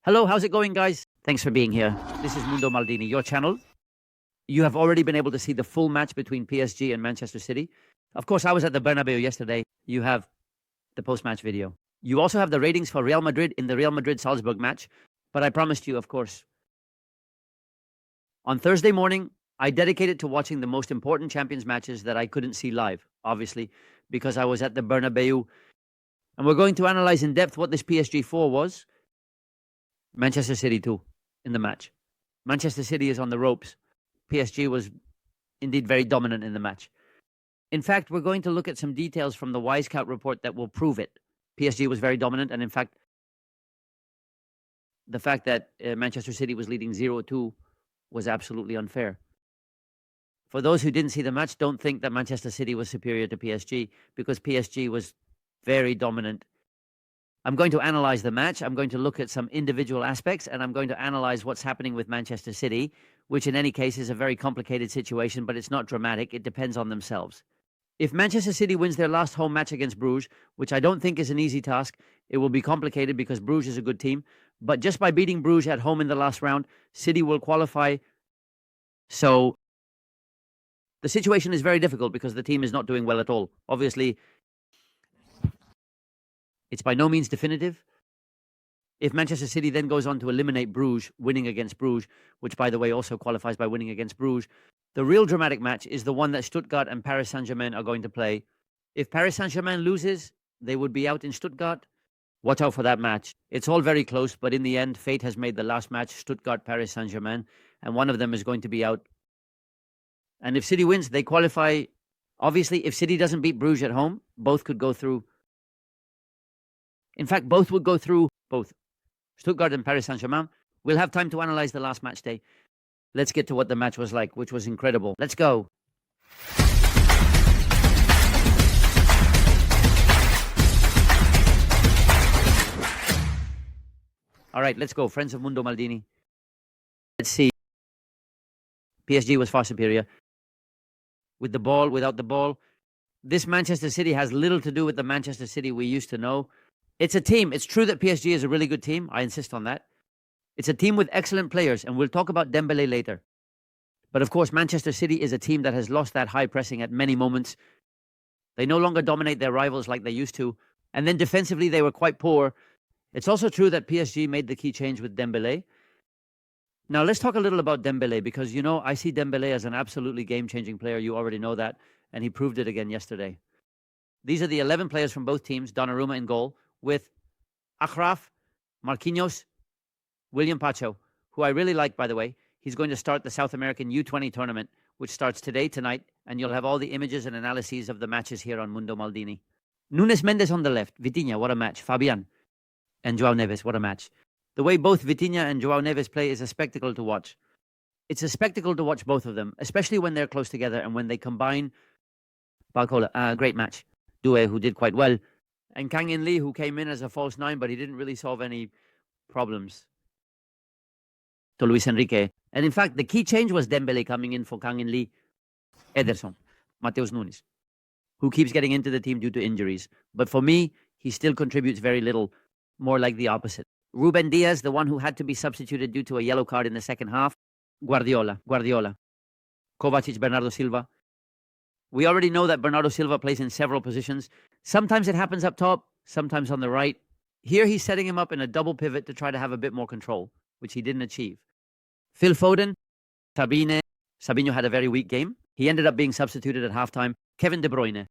Hello, how's it going, guys? Thanks for being here. This is Mundo Maldini, your channel. You have already been able to see the full match between PSG and Manchester City. Of course, I was at the Bernabeu yesterday. You have the post-match video. You also have the ratings for Real Madrid in the Real Madrid-Salzburg match. But I promised you, of course, on Thursday morning, I dedicated to watching the most important Champions matches that I couldn't see live, obviously, because I was at the Bernabeu. And we're going to analyze in depth what this PSG 4 was. Manchester City 2 in the match. Manchester City is on the ropes. PSG was indeed very dominant in the match. In fact, we're going to look at some details from the Wisecout report that will prove it. PSG was very dominant, and in fact, the fact that Manchester City was leading 0-2 was absolutely unfair. For those who didn't see the match, don't think that Manchester City was superior to PSG, because PSG was very dominant. I'm going to analyze the match. I'm going to look at some individual aspects, and I'm going to analyze what's happening with Manchester City, which in any case is a very complicated situation, but it's not dramatic. It depends on themselves. If Manchester City wins their last home match against Bruges, which I don't think is an easy task, it will be complicated because Bruges is a good team. But just by beating Bruges at home in the last round, City will qualify. So the situation is very difficult because the team is not doing well at all. Obviously, it's by no means definitive. If Manchester City then goes on to eliminate Bruges, winning against Bruges, which, by the way, also qualifies by winning against Bruges, the real dramatic match is the one that Stuttgart and Paris Saint-Germain are going to play. If Paris Saint-Germain loses, they would be out in Stuttgart. Watch out for that match. It's all very close, but in the end, fate has made the last match Stuttgart-Paris Saint-Germain, and one of them is going to be out. And if City wins, they qualify. Obviously, if City doesn't beat Bruges at home, both could go through. In fact, both would go through, both Stuttgart and Paris Saint-Germain. We'll have time to analyze the last match day. Let's get to what the match was like, which was incredible. Let's go. All right, let's go. Friends of Mundo Maldini. Let's see. PSG was far superior. With the ball, without the ball. This Manchester City has little to do with the Manchester City we used to know. It's a team. It's true that PSG is a really good team. I insist on that. It's a team with excellent players, and we'll talk about Dembelé later. But of course, Manchester City is a team that has lost that high pressing at many moments. They no longer dominate their rivals like they used to. And then defensively, they were quite poor. It's also true that PSG made the key change with Dembélé. Now, let's talk a little about Dembélé, because, you know, I see Dembélé as an absolutely game-changing player. You already know that, and he proved it again yesterday. These are the 11 players from both teams, Donnarumma in goal, with Achraf, Marquinhos, William Pacho, who I really like, by the way. He's going to start the South American U20 tournament, which starts today, tonight, and you'll have all the images and analyses of the matches here on Mundo Maldini. Nunes Mendes on the left, Vitinha, what a match, Fabian, and João Neves, what a match. The way both Vitinha and João Neves play is a spectacle to watch. It's a spectacle to watch both of them, especially when they're close together and when they combine. Barcola, great match. Doué, who did quite well. And Kang In Lee, who came in as a false nine, but he didn't really solve any problems to Luis Enrique. And in fact, the key change was Dembélé coming in for Kang In Lee. Ederson, Mateus Nunes, who keeps getting into the team due to injuries. But for me, he still contributes very little, more like the opposite. Ruben Diaz, the one who had to be substituted due to a yellow card in the second half. Guardiola. Kovacic, Bernardo Silva. We already know that Bernardo Silva plays in several positions. Sometimes it happens up top, sometimes on the right. Here he's setting him up in a double pivot to try to have a bit more control, which he didn't achieve. Phil Foden, Sabinho had a very weak game. He ended up being substituted at halftime. Kevin De Bruyne.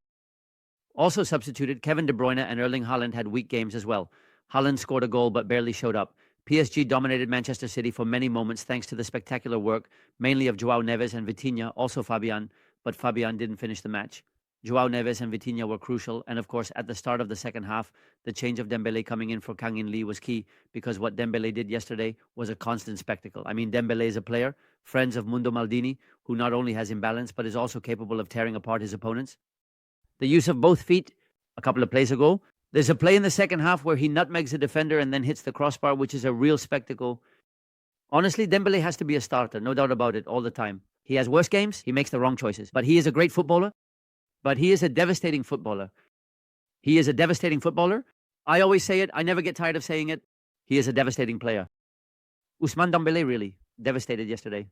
Also substituted, Kevin De Bruyne and Erling Haaland had weak games as well. Haaland scored a goal but barely showed up. PSG dominated Manchester City for many moments thanks to the spectacular work, mainly of João Neves and Vitinha, also Fabian, but Fabian didn't finish the match. João Neves and Vitinha were crucial, and of course, at the start of the second half, the change of Dembélé coming in for Kang In Lee was key, because what Dembélé did yesterday was a constant spectacle. I mean, Dembélé is a player, friends of Mundo Maldini, who not only has imbalance, but is also capable of tearing apart his opponents. The use of both feet, a couple of plays ago. There's a play in the second half where he nutmegs a defender and then hits the crossbar, which is a real spectacle. Honestly, Dembélé has to be a starter, no doubt about it, all the time. He has worse games, he makes the wrong choices, but he is a great footballer. But he is a devastating footballer. He is a devastating footballer. I always say it. I never get tired of saying it. He is a devastating player. Ousmane Dembélé really devastated yesterday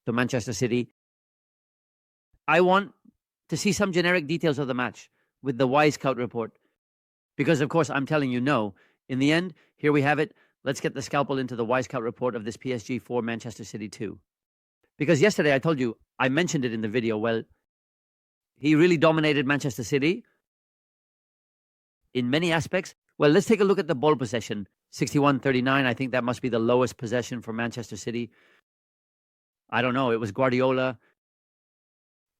to Manchester City. I want to see some generic details of the match with the Wisecout report. Because, of course, I'm telling you no. In the end, here we have it. Let's get the scalpel into the Wisecout report of this PSG 4, Manchester City 2. Because yesterday I told you, I mentioned it in the video, well, he really dominated Manchester City in many aspects. Well, let's take a look at the ball possession. 61-39, I think that must be the lowest possession for Manchester City. I don't know, it was Guardiola.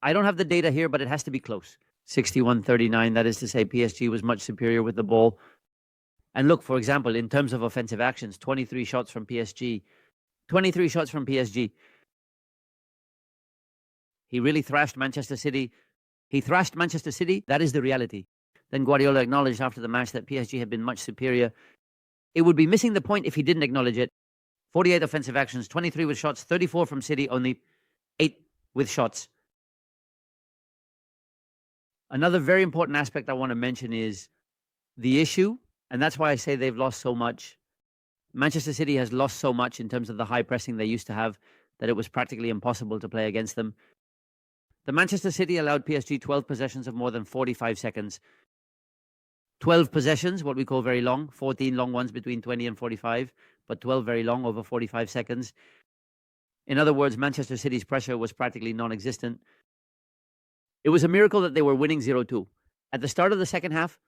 I don't have the data here, but it has to be close. 61-39, that is to say PSG was much superior with the ball. And look, for example, in terms of offensive actions, 23 shots from PSG. 23 shots from PSG. He really thrashed Manchester City. He thrashed Manchester City. That is the reality. Then Guardiola acknowledged after the match that PSG had been much superior. It would be missing the point if he didn't acknowledge it. 48 offensive actions, 23 with shots, 34 from City, only 8 with shots. Another very important aspect I want to mention is the issue, and that's why I say they've lost so much. Manchester City has lost so much in terms of the high pressing they used to have that it was practically impossible to play against them. The Manchester City allowed PSG 12 possessions of more than 45 seconds. 12 possessions, what we call very long, 14 long ones between 20 and 45, but 12 very long over 45 seconds. In other words, Manchester City's pressure was practically non-existent. It was a miracle that they were winning 0-2. At the start of the second half,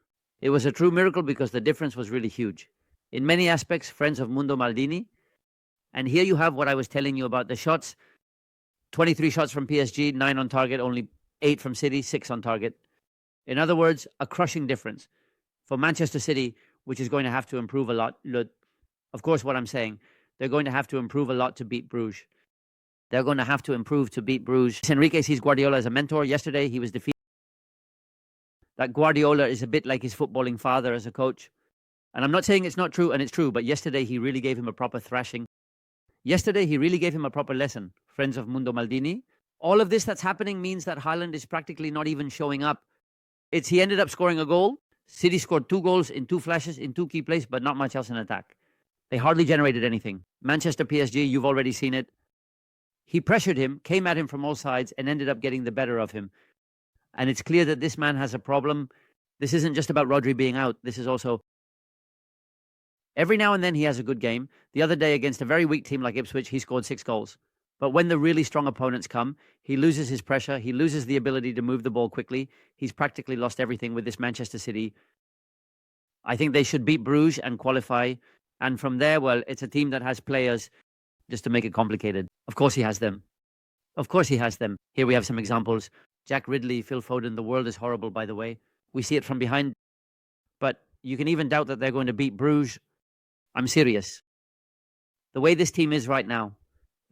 it was a true miracle because the difference was really huge. In many aspects, friends of Mundo Maldini. And here you have what I was telling you about the shots. 23 shots from PSG, 9 on target, only 8 from City, 6 on target. In other words, a crushing difference for Manchester City, which is going to have to improve a lot. Of course, what I'm saying, they're going to have to improve a lot to beat Bruges. They're going to have to improve to beat Bruges. Enrique sees Guardiola as a mentor. Yesterday, he was defeated. That Guardiola is a bit like his footballing father as a coach. And I'm not saying it's not true, and it's true, but yesterday he really gave him a proper thrashing. Yesterday, he really gave him a proper lesson, friends of Mundo Maldini. All of this that's happening means that Haaland is practically not even showing up. He ended up scoring a goal. City scored 2 goals in 2 flashes, in 2 key plays, but not much else in attack. They hardly generated anything. Manchester PSG, you've already seen it. He pressured him, came at him from all sides, and ended up getting the better of him. And it's clear that this man has a problem. This isn't just about Rodri being out. This is also... Every now and then he has a good game. The other day against a very weak team like Ipswich, he scored 6 goals. But when the really strong opponents come, he loses his pressure. He loses the ability to move the ball quickly. He's practically lost everything with this Manchester City. I think they should beat Bruges and qualify. And from there, well, it's a team that has players, just to make it complicated. Of course he has them. Of course he has them. Here we have some examples. Jack Ridley, Phil Foden, the world is horrible, by the way. We see it from behind. But you can even doubt that they're going to beat Bruges. I'm serious. The way this team is right now,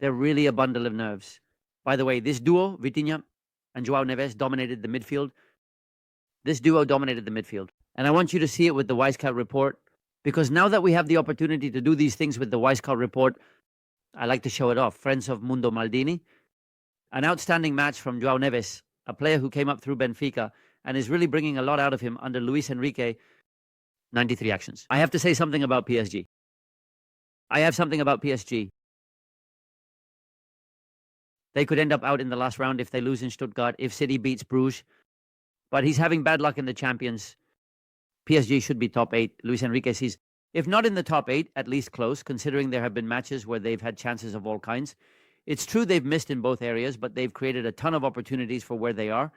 they're really a bundle of nerves. By the way, this duo, Vitinha and João Neves, dominated the midfield. This duo dominated the midfield. And I want you to see it with the Wisecout report, because now that we have the opportunity to do these things with the Wisecout report, I like to show it off. Friends of Mundo Maldini. An outstanding match from João Neves, a player who came up through Benfica and is really bringing a lot out of him under Luis Enrique. 93 actions. I have to say something about PSG. They could end up out in the last round if they lose in Stuttgart, if City beats Bruges. But he's having bad luck in the Champions. PSG should be top 8. Luis Enrique sees, if not in the top 8, at least close, considering there have been matches where they've had chances of all kinds. It's true they've missed in both areas, but they've created a ton of opportunities for where they are.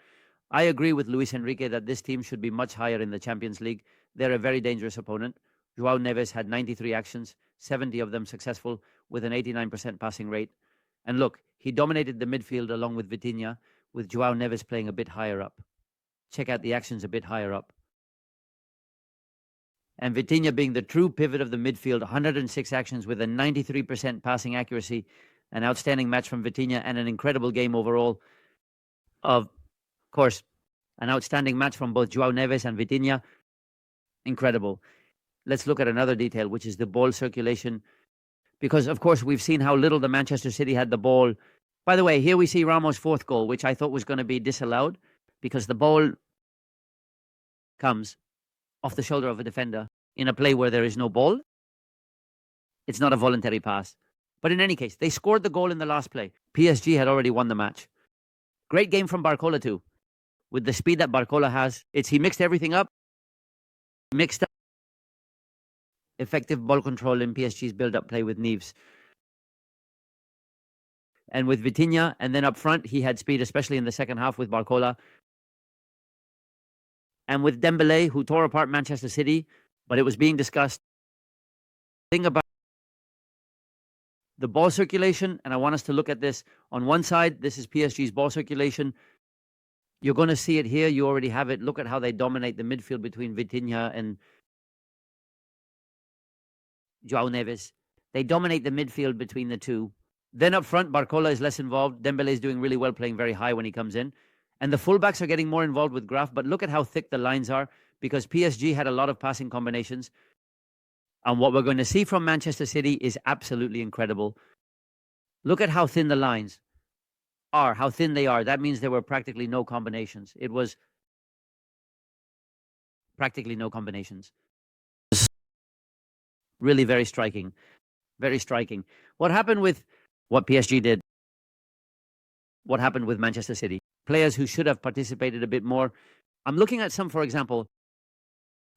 I agree with Luis Enrique that this team should be much higher in the Champions League. They're a very dangerous opponent. João Neves had 93 actions, 70 of them successful, with an 89% passing rate. And look, he dominated the midfield along with Vitinha, with João Neves playing a bit higher up. Check out the actions a bit higher up. And Vitinha being the true pivot of the midfield, 106 actions with a 93% passing accuracy, an outstanding match from Vitinha, and an incredible game overall. Of course, an outstanding match from both João Neves and Vitinha. Incredible. Let's look at another detail, which is the ball circulation. Because, of course, we've seen how little the Manchester City had the ball. By the way, here we see Ramos' 4th goal, which I thought was going to be disallowed because the ball comes off the shoulder of a defender in a play where there is no ball. It's not a voluntary pass. But in any case, they scored the goal in the last play. PSG had already won the match. Great game from Barcola too. With the speed that Barcola has, he mixed everything up. Mixed up effective ball control in PSG's build-up play with Neves. And with Vitinha, and then up front, he had speed, especially in the second half with Barcola. And with Dembélé, who tore apart Manchester City, but it was being discussed. Thing about the ball circulation, and I want us to look at this. On one side, this is PSG's ball circulation. You're going to see it here. You already have it. Look at how they dominate the midfield between Vitinha and João Neves. They dominate the midfield between the two. Then up front, Barcola is less involved. Dembélé is doing really well, playing very high when he comes in. And the fullbacks are getting more involved with Graf, but look at how thick the lines are, because PSG had a lot of passing combinations. And what we're going to see from Manchester City is absolutely incredible. Look at how thin the lines are, how thin they are. That means there were practically no combinations. It was practically no combinations. Really very striking. Very striking. What happened with what PSG did? What happened with Manchester City? Players who should have participated a bit more. I'm looking at some, for example,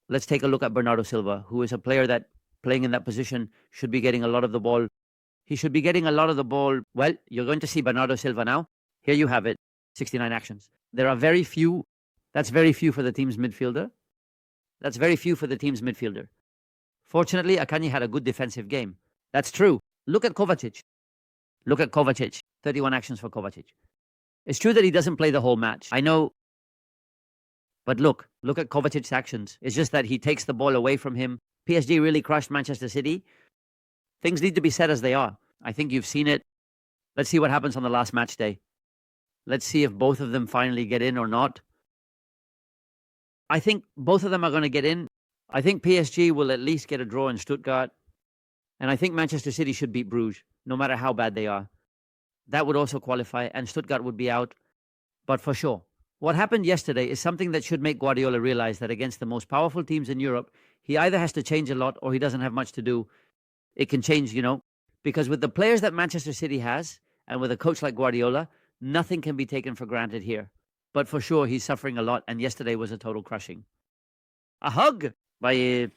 let's take a look at Bernardo Silva, who is a player that playing in that position should be getting a lot of the ball. He should be getting a lot of the ball. Well, you're going to see Bernardo Silva now. Here you have it, 69 actions. There are very few. That's very few for the team's midfielder. That's very few for the team's midfielder. Fortunately, Akanji had a good defensive game. That's true. Look at Kovacic. Look at Kovacic. 31 actions for Kovacic. It's true that he doesn't play the whole match. I know. But look at Kovacic's actions. It's just that he takes the ball away from him. PSG really crushed Manchester City. Things need to be said as they are. I think you've seen it. Let's see what happens on the last match day. Let's see if both of them finally get in or not. I think both of them are going to get in. I think PSG will at least get a draw in Stuttgart. And I think Manchester City should beat Bruges, no matter how bad they are. That would also qualify, and Stuttgart would be out. But for sure, what happened yesterday is something that should make Guardiola realize that against the most powerful teams in Europe, he either has to change a lot or he doesn't have much to do. It can change, because with the players that Manchester City has, and with a coach like Guardiola, nothing can be taken for granted here. But for sure, he's suffering a lot, and yesterday was a total crushing. A hug by